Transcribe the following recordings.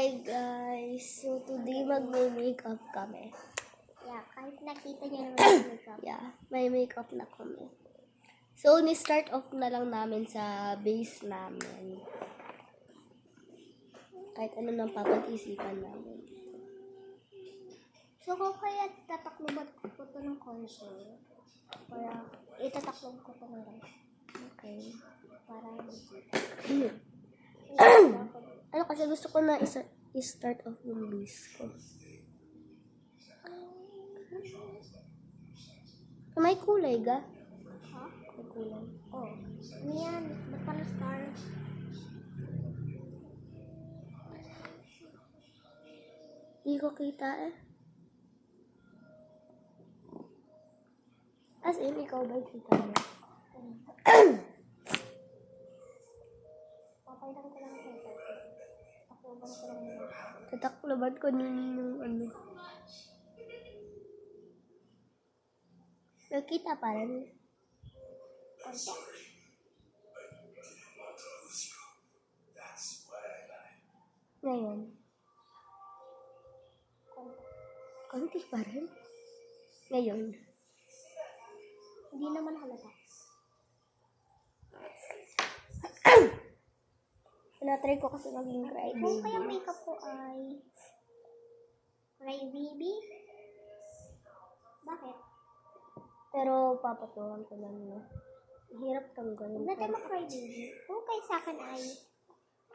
Hi guys! So today magme-makeup kami. Yeah, kahit nakita niyo naman yung makeup. Yeah, may makeup na kami. So ni-start off na lang namin sa base namin. Kahit ano nang papag-isipan namin. So kung kaya tatakloban ko to ng concealer, para itataklob ko to ng lang. Okay. Para Ano kasi gusto ko na i-start off yung base ko. May kulay ga? ha? May kulay. Oh, ano yan? Ba't parang star? Hindi ko kita eh. As in, ikaw ba kita mo? Papailan ko lang ito. Takloban ko lang ito. Tatakloban ko nun yung ano. Nakita pa rin. Konti. Ngayon. Konti. Konti pa rin. Ngayon. Hindi naman halata. Pinatry ko kasi maging cry Kung kaya baby. makeup ko ay Cry Baby? Bakit? Pero papatuhan ko lang na. Hirap tanggalin. Huwag natin mag-Cry Baby. Kung kaya sa akin ay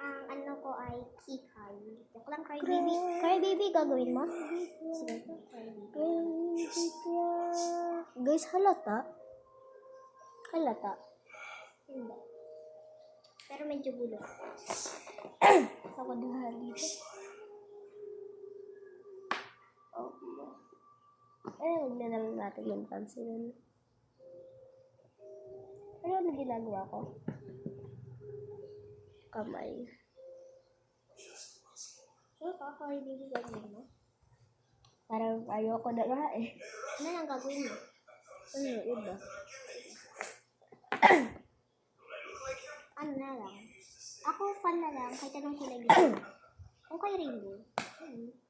ang ano ko ay Kikay. Joke lang, Cry Baby. Cry Baby gagawin mo? Sige, Cry Baby. Guys, halata? Halata. Hindi. Pero medyo gulo. Ako na dito. Oh, huwag na lang natin yung pansin. Pero ano ginagawa ko? Kamay. So, Cry Baby gagawin mo? Parang ayoko na nga eh. Ano lang gagawin mo? Ano, iba? Ano na lang? Ako fan na lang kahit anong kulay dito. Kung kay rainbow.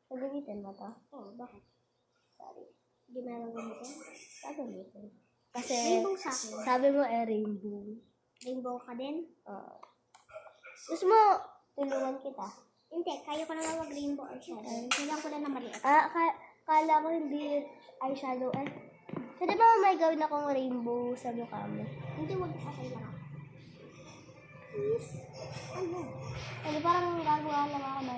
Pagamitin mo to? Oh, bakit? Sorry. Hindi mo naman gamitin? Pagamitin. Kasi, Rainbow sa akin. sabi mo rainbow. Rainbow ka din? Gusto mo, tulungan kita? Hindi, kaya ko naman mag-rainbow eyeshadow. Kailangan ko lang na maliit. Kala ko hindi eyeshadow eh. Pwede ba may gawin akong rainbow sa mukha mo? Hindi, wag ka kailangan. Please. Ano? Ano parang gagawa lang ako na